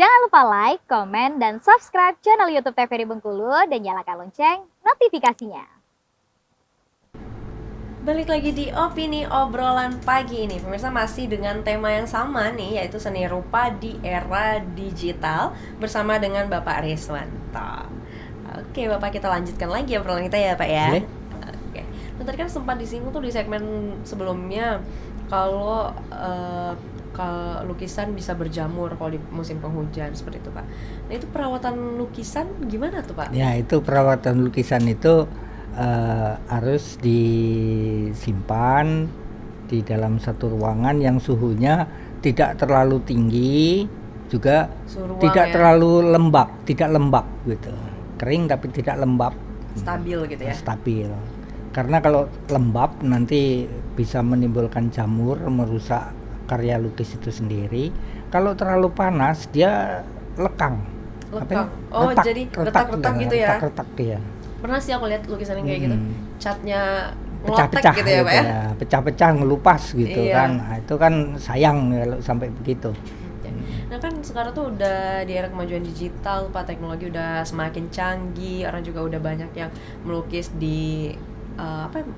Jangan lupa like, komen, dan subscribe channel YouTube TVRI Bengkulu dan nyalakan lonceng notifikasinya. Balik lagi di Opini Obrolan Pagi ini. Pemirsa, masih dengan tema yang sama nih, yaitu seni rupa di era digital bersama dengan Bapak Riswanto. Oke Bapak, kita lanjutkan lagi obrolan kita ya Pak ya. Oke. Nah, tadi kan sempat disinggung tuh di segmen sebelumnya kalau lukisan bisa berjamur kalau di musim penghujan seperti itu Pak. Nah itu perawatan lukisan gimana tuh Pak? Ya, itu perawatan lukisan itu harus disimpan di dalam satu ruangan yang suhunya tidak terlalu tinggi, juga tidak terlalu lembab, tidak lembab gitu. Kering tapi tidak lembab. Stabil gitu ya. Stabil. Karena kalau lembab nanti bisa menimbulkan jamur, merusak karya lukis itu sendiri. Kalau terlalu panas dia lekang. Oh, jadi retak-retak gitu ya. Retak-retak ya. Pernah sih aku lihat lukisan yang kayak gitu, catnya pecah-pecah gitu ya Pak ya? Pecah-pecah, ngelupas gitu kan. Nah, itu kan sayang kalau sampai begitu. Nah kan sekarang tuh udah di era kemajuan digital Pak, teknologi udah semakin canggih, orang juga udah banyak yang melukis di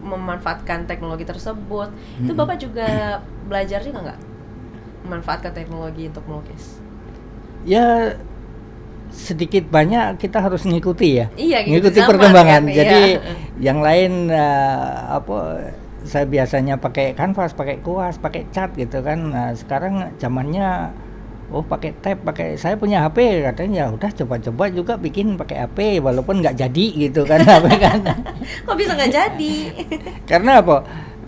memanfaatkan teknologi tersebut. Itu Bapak juga belajar juga nggak memanfaatkan teknologi untuk melukis? Ya sedikit banyak kita harus ngikuti ya. Iya, ngikuti perkembangan. Kan, jadi yang lain saya biasanya pakai kanvas, pakai kuas, pakai cat gitu kan. Nah, sekarang zamannya pakai tab, saya punya HP, katanya ya udah coba-coba juga bikin pakai HP walaupun nggak jadi gitu kan. HP kan. Kok bisa nggak jadi? Karena apa?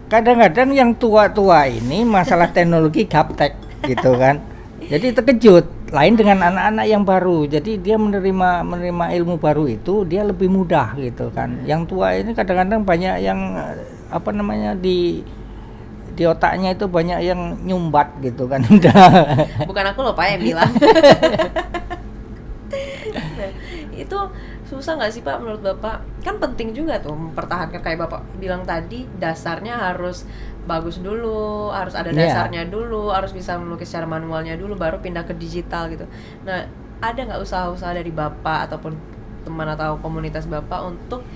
Kadang-kadang yang tua-tua ini masalah teknologi gaptek gitu kan. Jadi terkejut, lain dengan anak-anak yang baru. Jadi dia menerima ilmu baru itu dia lebih mudah gitu kan. Yang tua ini kadang-kadang banyak yang di otaknya itu banyak yang nyumbat gitu kan. Bukan aku loh Pak yang bilang. Nah, itu susah nggak sih Pak menurut Bapak? Kan penting juga tuh mempertahankan, kayak Bapak bilang tadi, dasarnya harus bagus dulu, harus ada dasarnya dulu, harus bisa melukis secara manualnya dulu, baru pindah ke digital gitu. Nah, ada nggak usaha-usaha dari Bapak ataupun teman atau komunitas Bapak untuk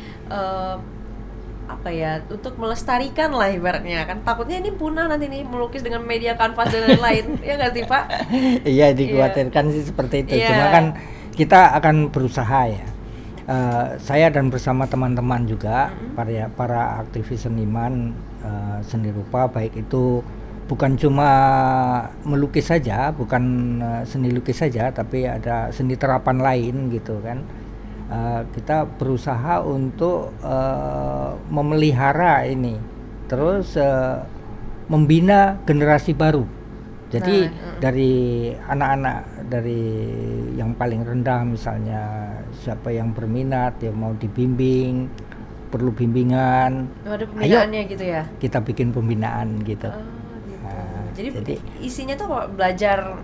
untuk melestarikan lah ibaratnya, kan takutnya ini punah nanti nih melukis dengan media kanvas dan lain-lain. Ya nggak sih Pak? Iya, dikhawatirkan sih seperti itu. Cuma kan kita akan berusaha ya. Saya dan bersama teman-teman juga para aktivis seniman seni rupa, baik itu bukan cuma melukis saja, bukan seni lukis saja, tapi ada seni terapan lain gitu kan. Kita berusaha untuk memelihara ini, terus membina generasi baru. Jadi dari anak-anak, dari yang paling rendah misalnya, siapa yang berminat ya mau dibimbing, perlu bimbingan. Ada pembinaannya gitu ya? Kita bikin pembinaan gitu. Jadi isinya tuh belajar.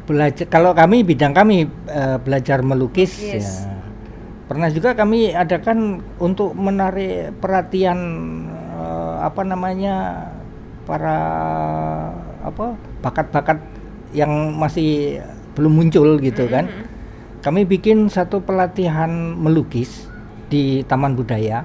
Kalau bidang kami belajar melukis. Ya. Pernah juga kami adakan untuk menarik perhatian para bakat-bakat yang masih belum muncul gitu kan. Kami bikin satu pelatihan melukis di Taman Budaya.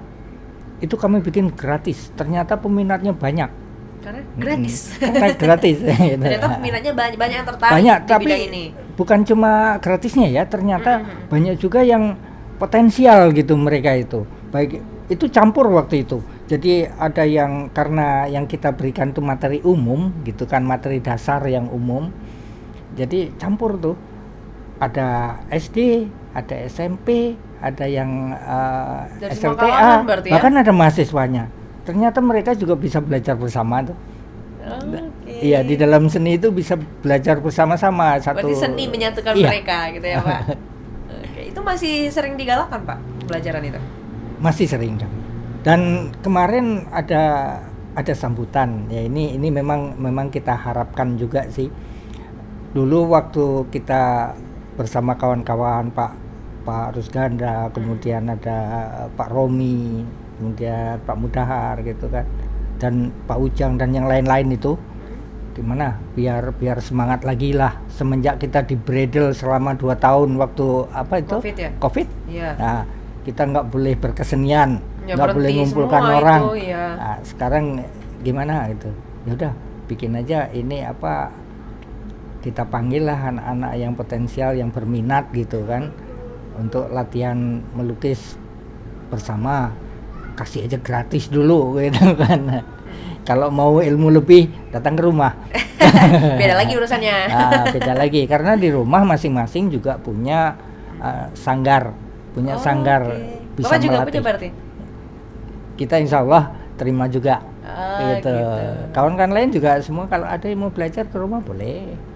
Itu kami bikin gratis. Ternyata peminatnya banyak. Karena gratis. Gratis. Ternyata peminatnya banyak yang tertarik banyak, di tapi bidang ini. Bukan cuma gratisnya ya, ternyata banyak juga yang potensial gitu mereka itu. Baik itu campur waktu itu. Jadi ada yang karena yang kita berikan tuh materi umum gitu kan, materi dasar yang umum. Jadi campur tuh. Ada SD, ada SMP, ada yang SLTA, bahkan ada mahasiswanya. Ternyata mereka juga bisa belajar bersama tuh. Iya, di dalam seni itu bisa belajar bersama-sama. Berarti seni menyatukan mereka gitu ya Pak. Itu masih sering digalakkan Pak pelajaran itu? Masih sering kan. Dan kemarin ada sambutan. Ya ini memang kita harapkan juga sih. Dulu waktu kita bersama kawan-kawan Pak Rusganda, kemudian ada Pak Romi, kemudian Pak Mudahar gitu kan, dan Pak Ujang dan yang lain-lain itu, gimana biar semangat lagi lah semenjak kita di bredel selama 2 tahun waktu apa itu COVID ya? COVID. Iya. Nah, kita nggak boleh berkesenian, Ya, nggak boleh berhenti ngumpulkan semua orang. itu, iya. Nah, sekarang gimana gitu? Ya udah bikin aja ini apa, kita panggil lah anak-anak yang potensial yang berminat gitu kan untuk latihan melukis bersama, kasih aja gratis dulu gitu kan. Kalau mau ilmu lebih datang ke rumah. Beda lagi urusannya. Nah, beda lagi karena di rumah masing-masing juga punya sanggar, punya sanggar Oke. bisa Bapak juga melatih. punya berarti? Kita insya Allah terima juga. Gitu. Kawan-kawan lain juga semua kalau ada yang mau belajar ke rumah boleh.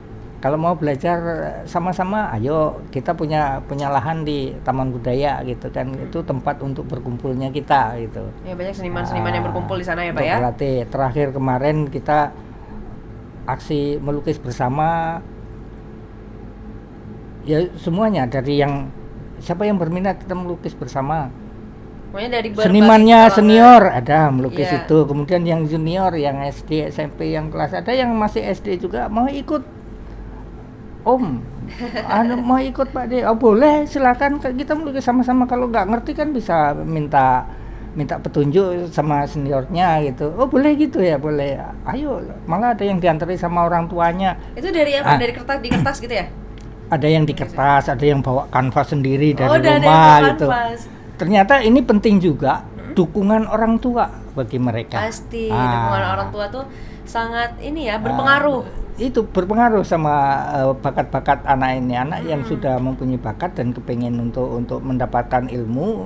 Kalau mau belajar sama-sama, ayo kita punya lahan di Taman Budaya gitu kan, itu tempat untuk berkumpulnya kita gitu. Ya banyak seniman-seniman yang berkumpul di sana ya Pak Untuk ya. berlatih. Terakhir kemarin kita aksi melukis bersama, ya semuanya dari yang siapa yang berminat kita melukis bersama. Pokoknya dari berbagai Senimannya kalangan. senior ada melukis Iya. itu, kemudian yang junior, yang SD, SMP, yang kelas ada yang masih SD juga mau ikut. Om, mau ikut Pak De? Oh boleh, silakan kita melukis sama-sama. Kalau nggak ngerti kan bisa minta petunjuk sama seniornya gitu. Oh boleh gitu ya, boleh. Ayo, malah ada yang diantari sama orang tuanya. Itu dari apa? Dari kertas di kertas gitu ya? Ada yang di kertas, ada yang bawa kanvas sendiri dari udah ada yang rumah bawa gitu. kanvas. Ternyata ini penting juga dukungan orang tua bagi mereka. Pasti dukungan orang tua tuh sangat ini ya, berpengaruh. Itu berpengaruh sama bakat-bakat anak ini, anak yang sudah mempunyai bakat dan kepengen untuk mendapatkan ilmu.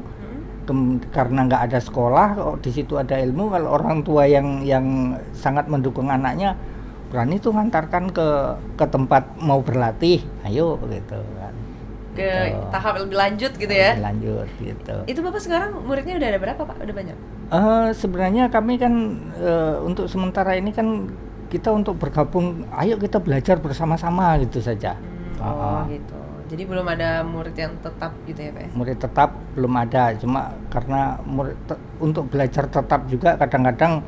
Karena nggak ada sekolah, di situ ada ilmu. Kalau orang tua yang sangat mendukung anaknya, berani tuh ngantarkan ke tempat mau berlatih, ayo gitu kan. Ke Gitu. tahap lebih lanjut gitu ya. Lanjut gitu. Itu Bapak sekarang muridnya udah ada berapa Pak? Udah banyak? Sebenarnya kami kan untuk sementara ini kan kita untuk bergabung, ayo kita belajar bersama-sama gitu saja. Gitu. Jadi belum ada murid yang tetap gitu ya Pak ya? Murid tetap belum ada, cuma karena untuk belajar tetap juga kadang-kadang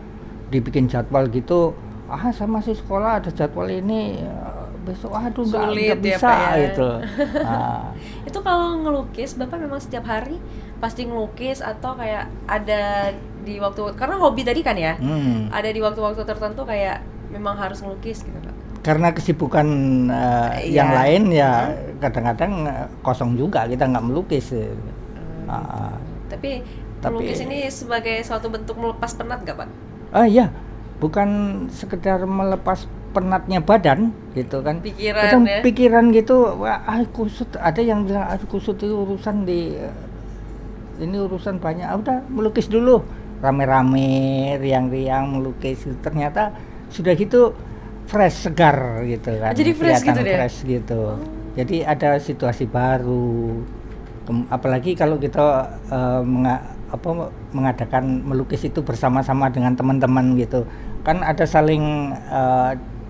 dibikin jadwal gitu. Saya masih sekolah ada jadwal ini, besok aduh Sulit nggak ya, bisa Pak ya? gitu. Itu kalau ngelukis Bapak memang setiap hari pasti ngelukis atau kayak ada di waktu, karena hobi tadi kan ya? Ada di waktu-waktu tertentu kayak memang harus ngelukis gitu Pak? Karena kesibukan yang lain ya kadang-kadang kosong juga, kita nggak melukis. Tapi melukis ini sebagai suatu bentuk melepas penat nggak Pak? Iya, bukan sekedar melepas penatnya badan gitu kan. Pikiran kadang ya? pikiran gitu, wah kusut. Ada yang bilang kusut itu urusan ini urusan banyak. Udah melukis dulu, rame-rame, riang-riang melukis. Ternyata sudah gitu fresh, segar gitu kan. Jadi fresh Kelihatan gitu deh? fresh gitu. Jadi ada situasi baru. Apalagi kalau kita mengadakan melukis itu bersama-sama dengan teman-teman gitu. Kan ada saling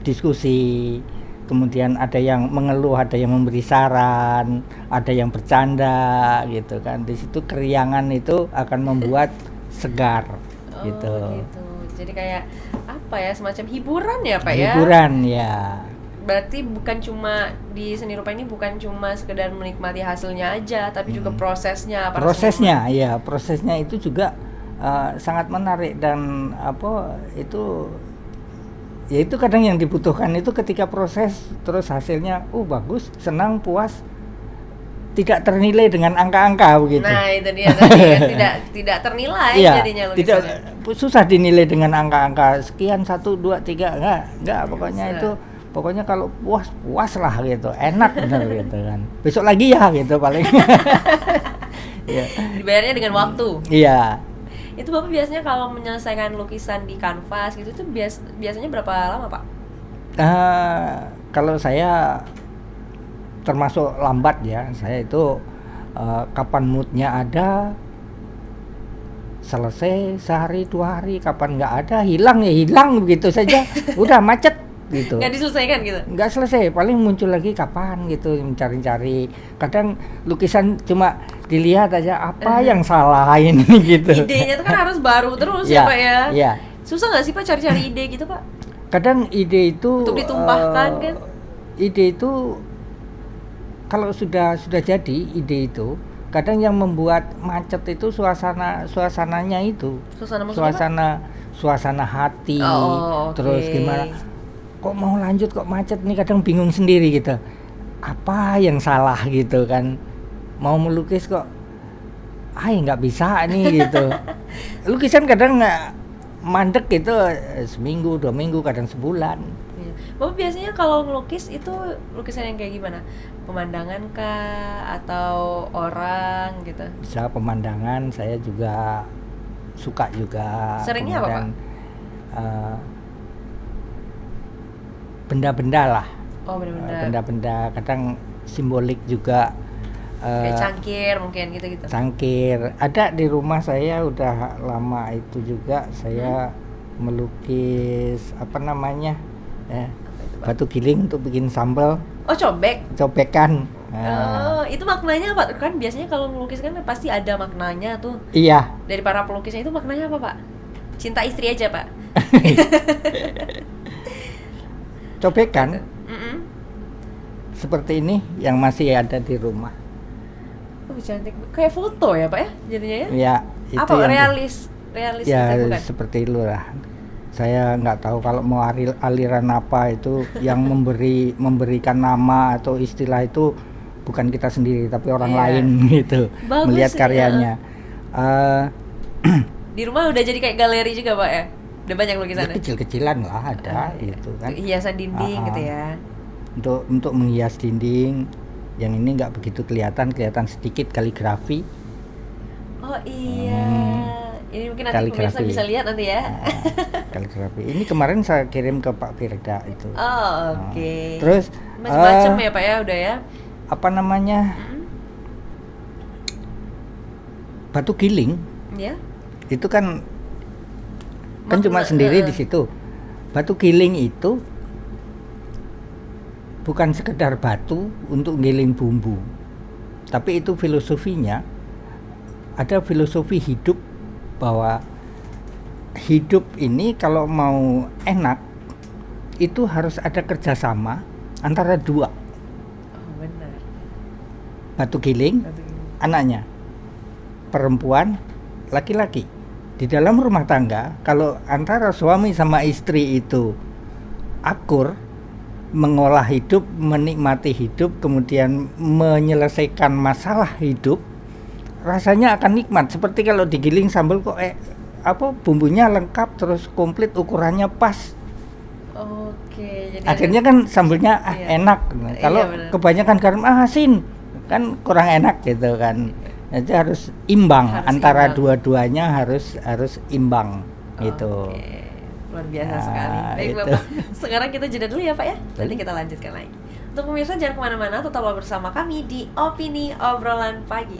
diskusi. Kemudian ada yang mengeluh, ada yang memberi saran, ada yang bercanda gitu kan. Di situ keriangan itu akan membuat segar gitu. Jadi kayak apa ya, semacam hiburan ya Pak ya? Hiburan ya. Berarti bukan cuma di seni rupa ini bukan cuma sekedar menikmati hasilnya aja, tapi juga prosesnya. Prosesnya ya, prosesnya itu juga sangat menarik dan itu ya itu kadang yang dibutuhkan itu ketika proses terus hasilnya bagus, senang, puas, tidak ternilai dengan angka-angka begitu. Nah itu dia tadi kan, tidak ternilai jadinya lukisannya. Susah dinilai dengan angka-angka sekian 1, 2, 3 enggak pokoknya kalau puas lah gitu, enak benar gitu kan. Besok lagi ya gitu paling. Ya. Dibayarnya dengan waktu. Iya. Itu Bapak biasanya kalau menyelesaikan lukisan di kanvas gitu tuh biasanya berapa lama Pak? Kalau saya termasuk lambat ya, saya itu kapan moodnya ada selesai sehari 2 hari, kapan nggak ada hilang begitu saja, udah macet gitu. Nggak diselesaikan gitu? Nggak selesai, paling muncul lagi kapan gitu, mencari-cari. Kadang lukisan cuma dilihat aja apa yang salah ini gitu. Idenya tuh kan harus baru terus ya Pak ya? Iya. Susah nggak sih Pak cari-cari ide gitu Pak? kadang ide itu Untuk ditumpahkan, kan? Ide itu kalau sudah jadi ide itu, kadang yang membuat macet itu suasananya itu, Suasana maksudnya apa? suasana hati. Oh, Terus oke. gimana, kok mau lanjut kok macet nih, kadang bingung sendiri gitu, apa yang salah gitu kan, mau melukis kok nggak bisa nih gitu. Lukisan kadang nggak mandek gitu, seminggu 2 minggu, kadang sebulan. Iya. Bapak biasanya kalau ngelukis itu lukisan yang kayak gimana? Pemandangan kah atau orang gitu? Bisa pemandangan, saya juga suka juga. Seringnya apa, Pak? Kemudian, benda-benda lah, Oh, benar-benar. benda-benda, kadang simbolik juga. Kayak cangkir mungkin gitu-gitu. Cangkir ada di rumah saya udah lama, itu juga saya melukis apa namanya, Apa itu, Pak? batu giling untuk bikin sambal, Oh, cobek. cobekan. Oh, itu maknanya apa? Kan biasanya kalau melukis kan pasti ada maknanya tuh. Iya, Dari para pelukisnya itu maknanya apa, Pak? Cinta istri aja, Pak. cobekan Mm-mm. seperti ini yang masih ada di rumah. Oh, cantik. Kayak foto ya, Pak ya? Jadinya ya? Ya, itu Apa yang realis ya gitu bukan? seperti itu lah. Saya nggak tahu kalau mau aliran apa itu yang memberikan nama atau istilah itu bukan kita sendiri tapi orang Iya. lain gitu. Bagus Melihat sih, karyanya. Di rumah udah jadi kayak galeri juga, Pak ya? Udah banyak Ya lukisannya? kecil-kecilan lah ada Iya. gitu kan. Hiasan dinding Ah, gitu ah. ya. Untuk menghias dinding. Yang ini nggak begitu kelihatan sedikit kaligrafi. Oh iya. Ini mungkin nanti Kaligrafi. pemirsa bisa lihat nanti ya. Kaligrafi. Ini kemarin saya kirim ke Pak Firda itu. Oh, oke. Terus Macam-macam ya, Pak ya, udah ya. apa namanya, Mm-mm. batu giling Ya. itu kan Makna, cuma sendiri di situ. Batu giling itu bukan sekedar batu untuk giling bumbu, tapi itu filosofinya, ada filosofi hidup, bahwa hidup ini kalau mau enak itu harus ada kerjasama antara dua, Oh, benar. batu giling anaknya perempuan, laki-laki. Di dalam rumah tangga kalau antara suami sama istri itu akur, mengolah hidup, menikmati hidup, kemudian menyelesaikan masalah hidup, rasanya akan nikmat. Seperti kalau digiling sambal kok bumbunya lengkap, terus komplit, ukurannya pas. Oke, jadi Akhirnya kan sambalnya Iya. enak. Kalau benar. kebanyakan garam asin kan kurang enak gitu kan. Jadi harus imbang, Harus antara imbang. dua-duanya harus imbang gitu. Oke, luar biasa Nah, sekali. Baik, itu. Bapak. Sekarang kita jeda dulu ya, Pak ya. Nanti kita lanjutkan lagi. Untuk pemirsa jangan kemana-mana, tetaplah bersama kami di Opini Obrolan Pagi.